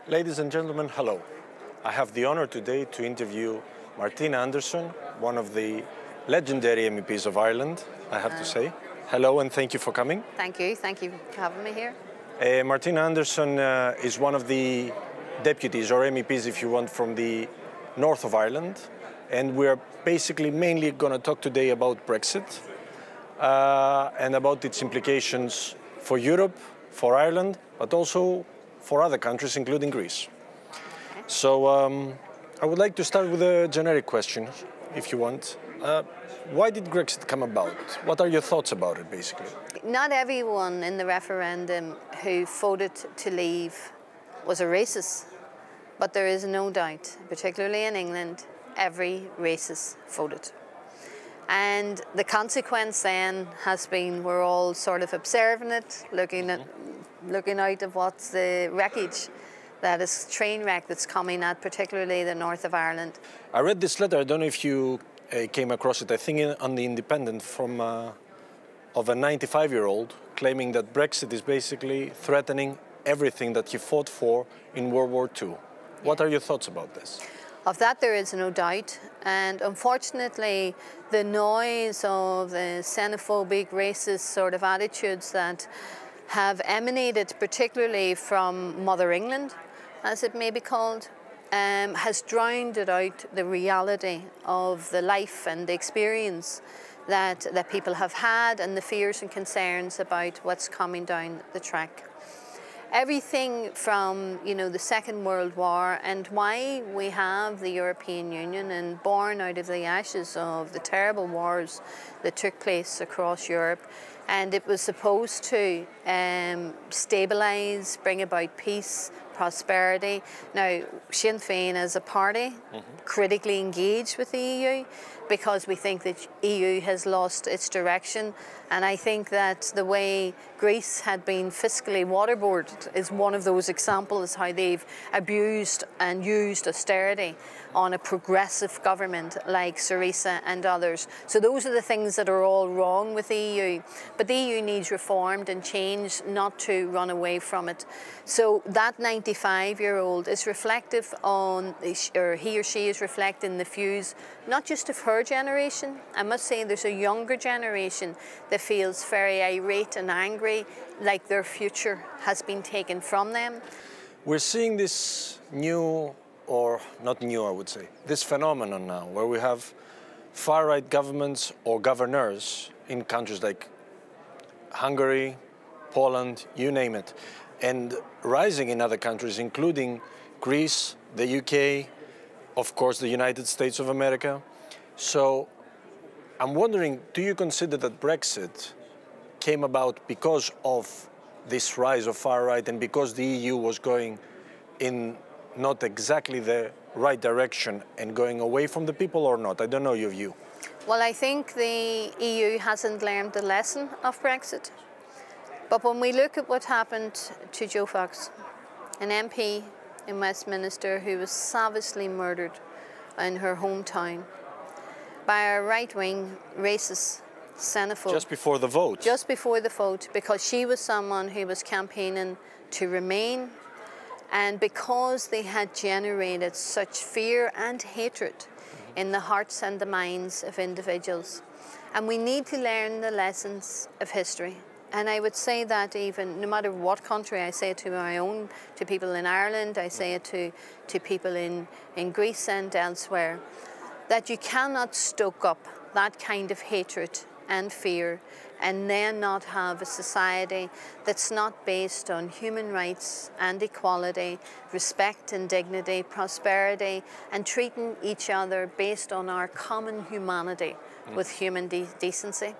Ladies and gentlemen, hello. I have the honor today to interview Martina Anderson, one of the legendary MEPs of Ireland, I have to say. Hello and thank you for coming. Thank you for having me here. Martina Anderson is one of the deputies, or MEPs if you want, from the north of Ireland. And we're basically mainly going to talk today about Brexit and about its implications for Europe, for Ireland, but also for other countries, including Greece. Okay. So I would like to start with a generic question, if you want. Why did Brexit come about? What are your thoughts about it, basically? Not everyone in the referendum who voted to leave was a racist, but there is no doubt, particularly in England, every racist voted. And the consequence then has been we're all sort of observing it, looking out of what's the wreckage, that is train wreck that's coming at particularly the north of Ireland. I read this letter, I don't know if you came across it, I think on The Independent, from of a 95-year-old claiming that Brexit is basically threatening everything that he fought for in World War II. What are your thoughts about this? Of that there is no doubt, and unfortunately the noise of the xenophobic, racist sort of attitudes that have emanated particularly from Mother England, as it may be called, has drowned out the reality of the life and the experience that people have had and the fears and concerns about what's coming down the track. Everything from, the Second World War and why we have the European Union, and born out of the ashes of the terrible wars that took place across Europe. And it was supposed to stabilise, bring about peace, prosperity. Now, Sinn Féin as a party critically engaged with the EU because we think that EU has lost its direction. And I think that the way Greece had been fiscally waterboarded is one of those examples how they've abused and used austerity on a progressive government like SYRIZA and others. So those are the things that are all wrong with the EU. But the EU needs reformed and changed, not to run away from it. So that 95-year-old is reflective on, or he or she is reflecting the views, not just of her generation. I must say there's a younger generation that feels very irate and angry, like their future has been taken from them. We're seeing this new, or not new I would say, this phenomenon now where we have far-right governments or governors in countries like Hungary, Poland, you name it, and rising in other countries including Greece, the UK, of course the United States of America. So I'm wondering, do you consider that Brexit came about because of this rise of far-right and because the EU was going in not exactly the right direction and going away from the people, or not? I don't know your view. Well, I think the EU hasn't learned the lesson of Brexit. But when we look at what happened to Joe Fox, an MP in Westminster who was savagely murdered in her hometown by a right-wing racist xenophobe. Just before the vote? Just before the vote, because she was someone who was campaigning to remain, and because they had generated such fear and hatred in the hearts and the minds of individuals. And we need to learn the lessons of history. And I would say that even, no matter what country, I say it to my own, to people in Ireland, I say it to people in Greece and elsewhere, that you cannot stoke up that kind of hatred and fear and then not have a society that's not based on human rights and equality, respect and dignity, prosperity, and treating each other based on our common humanity with human decency.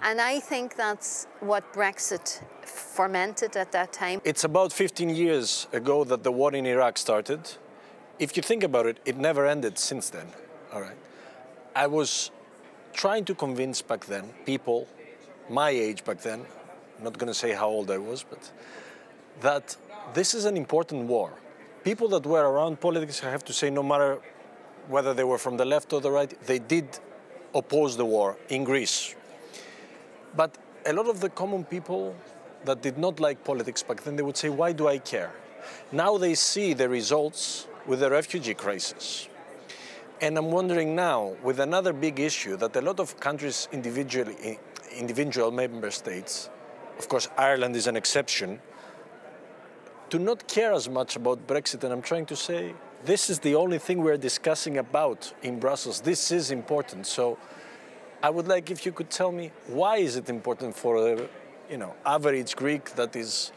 And I think that's what Brexit fermented at that time. It's about 15 years ago that the war in Iraq started. If you think about it, it never ended since then. All right. I was trying to convince back then people, my age back then, I'm not going to say how old I was, but that this is an important war. People that were around politics, I have to say, no matter whether they were from the left or the right, they did oppose the war in Greece. But a lot of the common people that did not like politics back then, they would say, why do I care? Now they see the results with the refugee crisis. And I'm wondering now, with another big issue that a lot of countries individual member states, of course Ireland is an exception, do not care as much about Brexit. And I'm trying to say, this is the only thing we're discussing about in Brussels. This is important. So I would like if you could tell me, why is it important for a average Greek that is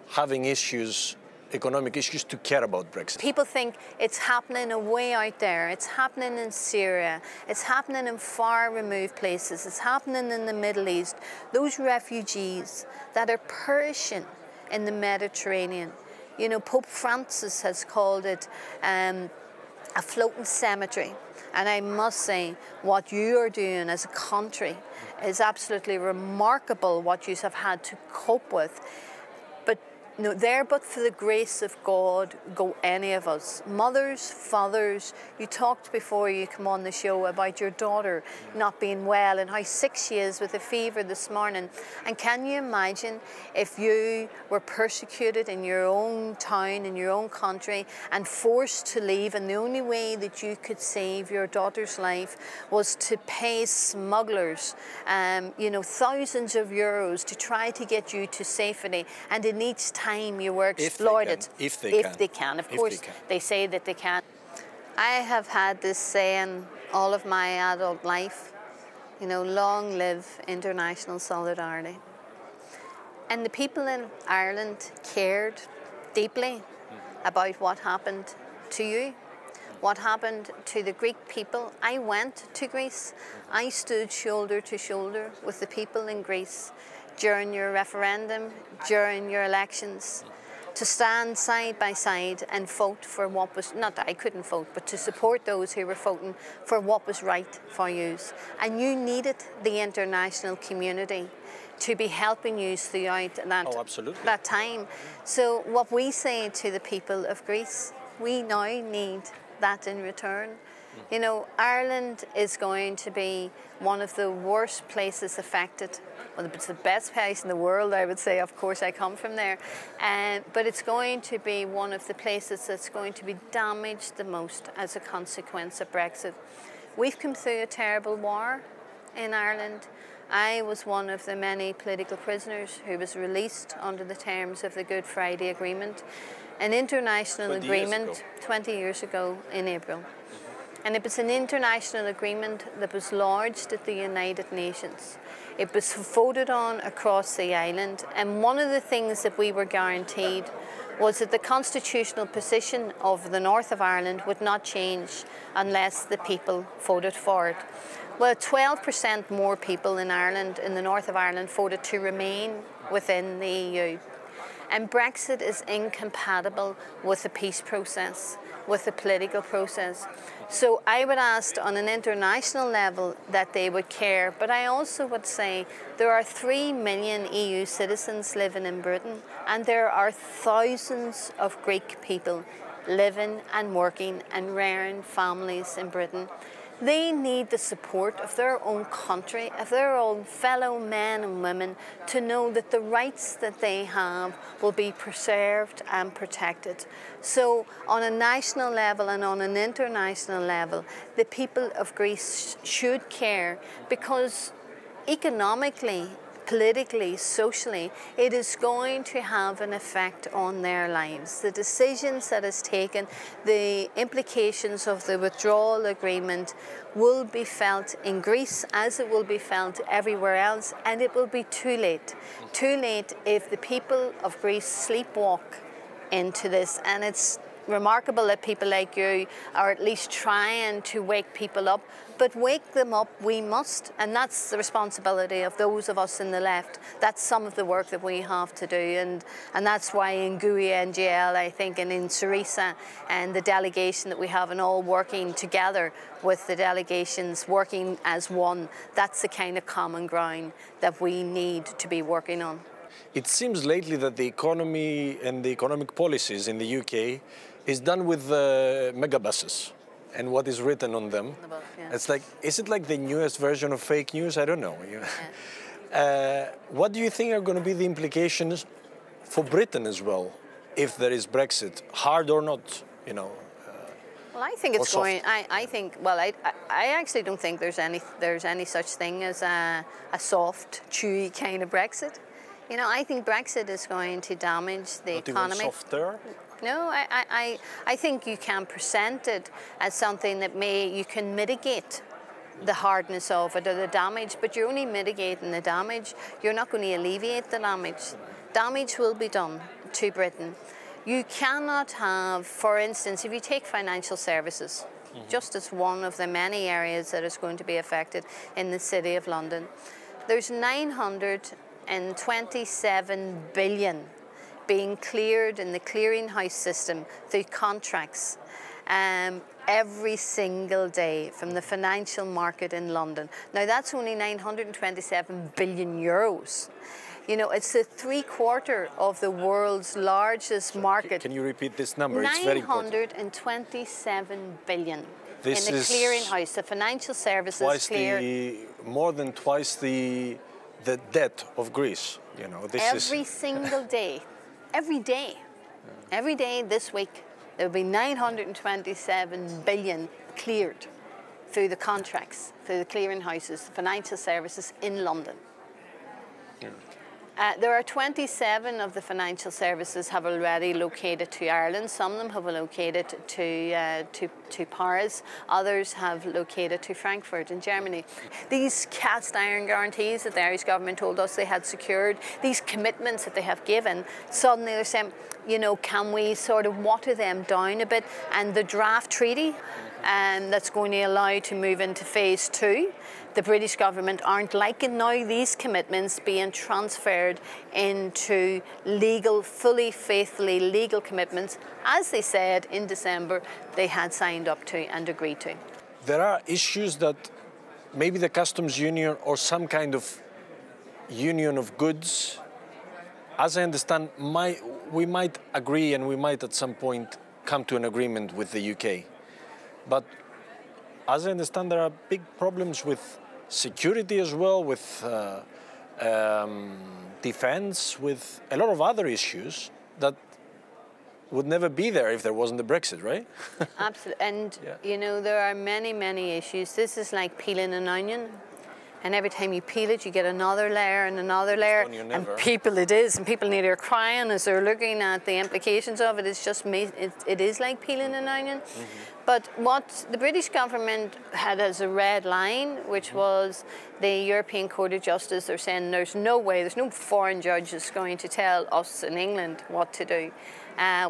having issues, economic issues, to care about Brexit? People think it's happening way out there. It's happening in Syria. It's happening in far removed places. It's happening in the Middle East. Those refugees that are perishing in the Mediterranean. You know, Pope Francis has called it a floating cemetery. And I must say, what you are doing as a country is absolutely remarkable, what you have had to cope with. But there but for the grace of God go any of us. Mothers, fathers, you talked before you come on the show about your daughter not being well and how sick she is with a fever this morning. And can you imagine if you were persecuted in your own town, in your own country, and forced to leave, and the only way that you could save your daughter's life was to pay smugglers, thousands of euros to try to get you to safety, and in each time you were exploited. If they can. Of course, they say that they can. I have had this saying all of my adult life, long live international solidarity. And the people in Ireland cared deeply about what happened to you, what happened to the Greek people. I went to Greece. I stood shoulder to shoulder with the people in Greece during your referendum, during your elections, to stand side by side and vote for what was, not that I couldn't vote, but to support those who were voting for what was right for you. And you needed the international community to be helping you throughout that time. So what we say to the people of Greece, we now need that in return. Ireland is going to be one of the worst places affected. Well, it's the best place in the world, I would say. Of course, I come from there. But it's going to be one of the places that's going to be damaged the most as a consequence of Brexit. We've come through a terrible war in Ireland. I was one of the many political prisoners who was released under the terms of the Good Friday Agreement, an international agreement 20 years ago in April. And it was an international agreement that was lodged at the United Nations. It was voted on across the island, and one of the things that we were guaranteed was that the constitutional position of the north of Ireland would not change unless the people voted for it. Well, 12% more people in Ireland, in the north of Ireland, voted to remain within the EU. And Brexit is incompatible with the peace process, with the political process. So I would ask on an international level that they would care, but I also would say there are 3 million EU citizens living in Britain, and there are thousands of Greek people living and working and rearing families in Britain. They need the support of their own country, of their own fellow men and women, to know that the rights that they have will be preserved and protected. So on a national level and on an international level, the people of Greece should care, because economically, politically, socially, it is going to have an effect on their lives. The decisions that is taken, the implications of the withdrawal agreement will be felt in Greece as it will be felt everywhere else, and it will be too late. Too late if the people of Greece sleepwalk into this. And it's remarkable that people like you are at least trying to wake people up, but wake them up we must, and that's the responsibility of those of us in the left. That's some of the work that we have to do, and that's why in GUI NGL, I think, and in SYRIZA and the delegation that we have, and all working together with the delegations, working as one, that's the kind of common ground that we need to be working on. It seems lately that the economy and the economic policies in the UK is done with megabuses and what is written on them. It's like, is it like the newest version of fake news? I don't know. What do you think are going to be the implications for Britain as well? if there is Brexit, hard or not, you know? Well, I think it's going. I think. Well, I actually don't think there's any such thing as a soft, chewy kind of Brexit. You know, I think Brexit is going to damage the economy. Even softer? No, I think you can present it as something that you can mitigate the hardness of it or the damage, but you're only mitigating the damage. You're not going to alleviate the damage. Damage will be done to Britain. You cannot have, for instance, if you take financial services, just as one of the many areas that is going to be affected in the City of London, there's 927 billion being cleared in the clearinghouse system through contracts every single day from the financial market in London. Now that's only 927 billion euros. You know, it's a 3/4 of the world's largest market. Can you repeat this number? It's very important. 927 billion in the clearinghouse, the financial services more than twice the debt of Greece. You know, every single day, every day this week, there will be 927 billion cleared through the contracts, through the clearinghouses, the financial services in London. There are 27 of the financial services have already located to Ireland. Some of them have located to Paris. Others have located to Frankfurt in Germany. These cast iron guarantees that the Irish government told us they had secured, these commitments that they have given, suddenly they're saying, you know, can we sort of water them down a bit? And the draft treaty that's going to allow to move into phase 2. The British government aren't liking now these commitments being transferred into legal, fully, faithfully legal commitments, as they said in December they had signed up to and agreed to. There are issues that maybe the customs union or some kind of union of goods, as I understand, we might agree and we might at some point come to an agreement with the UK. But as I understand, there are big problems with security as well, with defense, with a lot of other issues that would never be there if there wasn't the Brexit, right? Absolutely. And, you know, there are many, many issues. This is like peeling an onion. And every time you peel it, you get another layer and another layer. And people need are crying as they're looking at the implications of it. It's just, it is like peeling an onion. But what the British government had as a red line, which was the European Court of Justice, they're saying there's no way, there's no foreign judge that's going to tell us in England what to do.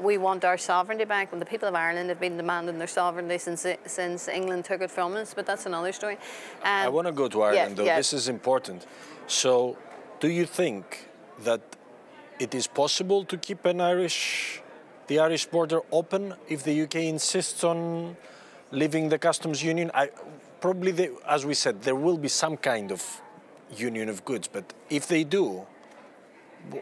We want our sovereignty back. Well, the people of Ireland have been demanding their sovereignty since England took it from us, but that's another story. I want to go to Ireland, though. This is important. So, do you think that it is possible to keep the Irish border open if the UK insists on leaving the customs union? Probably, as we said, there will be some kind of union of goods, but if they do,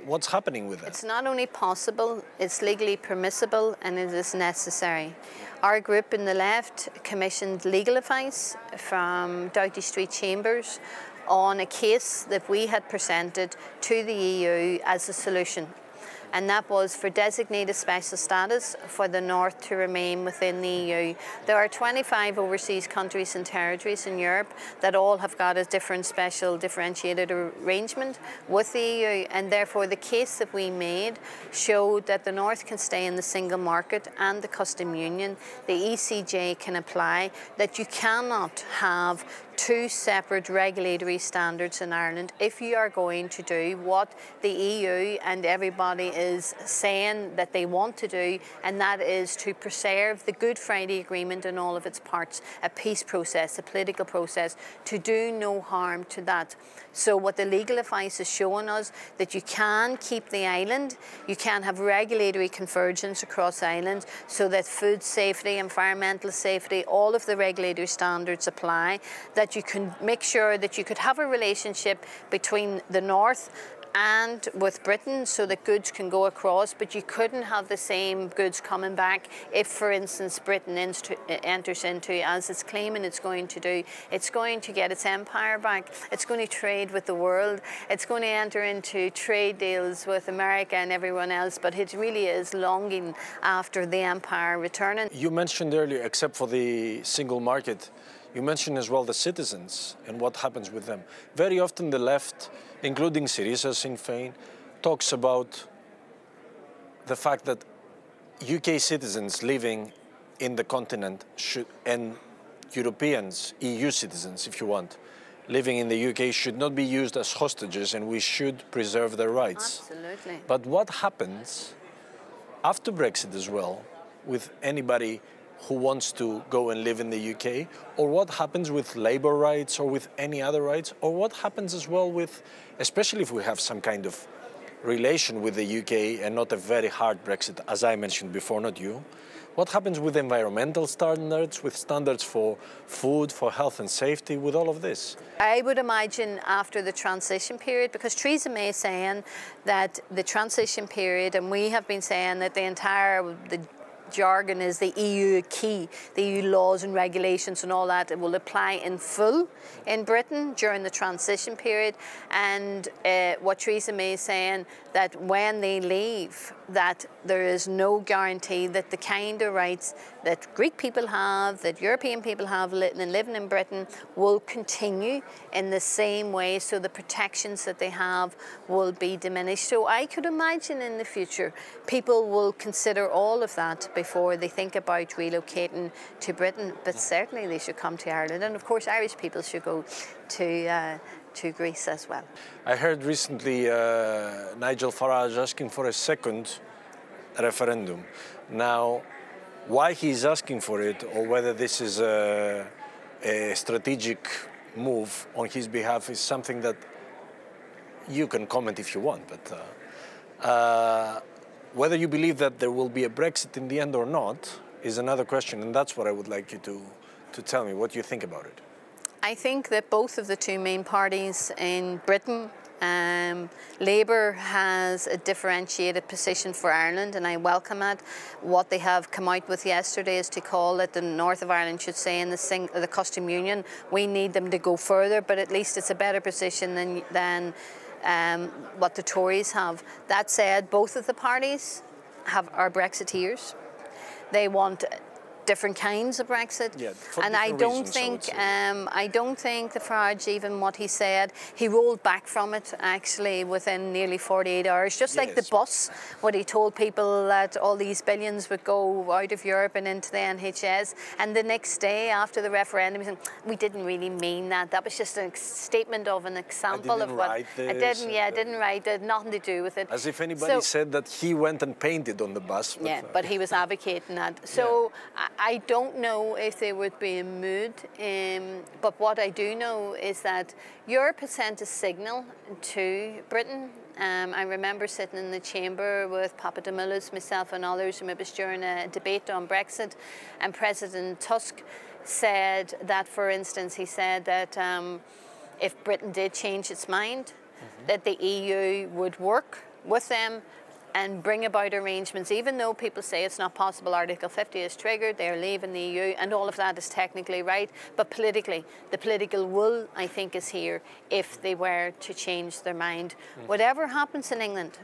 what's happening with that? It's not only possible, it's legally permissible and it is necessary. Our group in the left commissioned legal advice from Doughty Street Chambers on a case that we had presented to the EU as a solution. And that was for designated special status for the North to remain within the EU. There are 25 overseas countries and territories in Europe that all have got a different special differentiated arrangement with the EU, and therefore the case that we made showed that the North can stay in the single market and the custom union. The ECJ can apply, that you cannot have two separate regulatory standards in Ireland if you are going to do what the EU and everybody is saying that they want to do, and that is to preserve the Good Friday Agreement in all of its parts, a peace process, a political process, to do no harm to that. So what the legal advice is showing us, that you can keep the island, you can have regulatory convergence across Ireland so that food safety, environmental safety, all of the regulatory standards apply, that you can make sure that you could have a relationship between the North and with Britain, so that goods can go across, but you couldn't have the same goods coming back if, for instance, Britain enters into, as it's claiming it's going to do, it's going to get its empire back, it's going to trade with the world, it's going to enter into trade deals with America and everyone else, but it really is longing after the empire returning. You mentioned earlier, except for the single market, you mentioned as well the citizens and what happens with them. Very often the left, including SYRIZA, Sinn Féin, talks about the fact that UK citizens living in the continent should, and Europeans, EU citizens if you want, living in the UK should not be used as hostages, and we should preserve their rights. Absolutely. But what happens after Brexit as well with anybody who wants to go and live in the UK, or what happens with labour rights or with any other rights, or what happens as well with, especially if we have some kind of relation with the UK and not a very hard Brexit, as I mentioned before, not you, what happens with environmental standards, with standards for food, for health and safety, with all of this? I would imagine after the transition period, because Theresa May is saying that the transition period, and we have been saying that the jargon is the EU key, the EU laws and regulations and all that, it will apply in full in Britain during the transition period. And what Theresa May is saying, that when they leave, that there is no guarantee that the kind of rights that Greek people have, that European people have living in Britain, will continue in the same way, so the protections that they have will be diminished. So I could imagine in the future people will consider all of that before they think about relocating to Britain, but certainly they should come to Ireland, and of course Irish people should go to Greece as well. I heard recently Nigel Farage asking for a second referendum. Now, why he's asking for it, or whether this is a strategic move on his behalf, is something that you can comment if you want, but whether you believe that there will be a Brexit in the end or not is another question, and that's what I would like you to tell me, what you think about it. I think that both of the two main parties in Britain, Labour has a differentiated position for Ireland, and I welcome it. What they have come out with yesterday is to call it the North of Ireland should say in the custom union. We need them to go further, but at least it's a better position than what the Tories have. That said, both of the parties are Brexiteers. They want different kinds of Brexit, and I don't think the Farage, even what he said, he rolled back from it actually within nearly 48 hours, just like the bus, when he told people that all these billions would go out of Europe and into the NHS, and the next day after the referendum he said, we didn't really mean that, that was just a statement of an example of what I didn't write it, nothing to do with it. As if anybody said that he went and painted on the bus. But, but he was advocating that. So I don't know if they would be in mood, but what I do know is that Europe has sent a signal to Britain. I remember sitting in the chamber with Papadimoulis, myself and others, and it was during a debate on Brexit, and President Tusk said that, for instance, he said that if Britain did change its mind, that the EU would work with them and bring about arrangements, even though people say it's not possible, Article 50 is triggered, they're leaving the EU, and all of that is technically right, but politically, the political will, I think, is here if they were to change their mind. Whatever happens in England,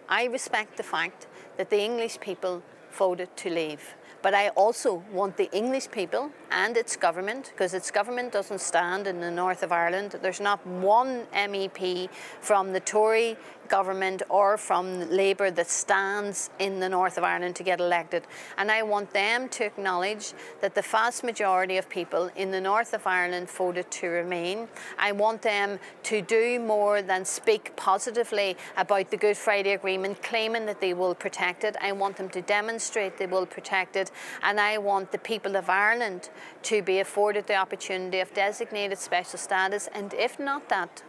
I respect the fact that the English people voted to leave. But I also want the English people and its government, because its government doesn't stand in the north of Ireland. There's not one MEP from the Tory government or from Labour that stands in the north of Ireland to get elected. And I want them to acknowledge that the vast majority of people in the north of Ireland voted to remain. I want them to do more than speak positively about the Good Friday Agreement, claiming that they will protect it. I want them to demonstrate they will protect it. And I want the people of Ireland to be afforded the opportunity of designated special status. And if not that,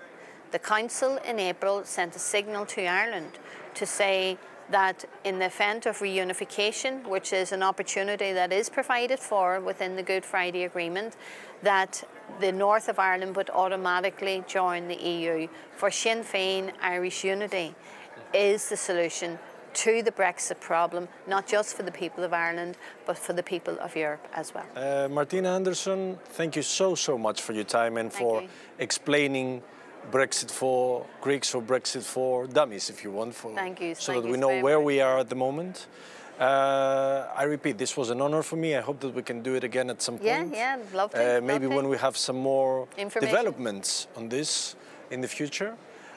the Council in April sent a signal to Ireland to say that in the event of reunification, which is an opportunity that is provided for within the Good Friday Agreement, that the north of Ireland would automatically join the EU. For Sinn Féin, Irish unity is the solution to the Brexit problem, not just for the people of Ireland, but for the people of Europe as well. Martina Anderson, thank you so much for your time and for explaining Brexit for Greeks or Brexit for dummies, if you want, Thank you. so that we know where we are at the moment. I repeat, this was an honor for me. I hope that we can do it again at some point. Yeah, love to. Maybe when we have some more developments on this in the future.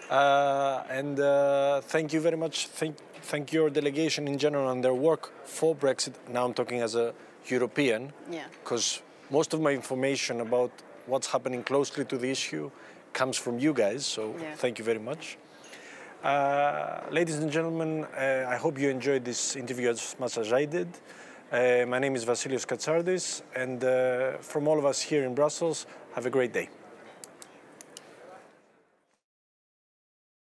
Thank you very much. Thank your delegation in general and their work for Brexit. Now I'm talking as a European, because most of my information about what's happening closely to the issue comes from you guys, so thank you very much. Ladies and gentlemen, I hope you enjoyed this interview as much as I did. My name is Vasileios Katsardis, and from all of us here in Brussels, have a great day.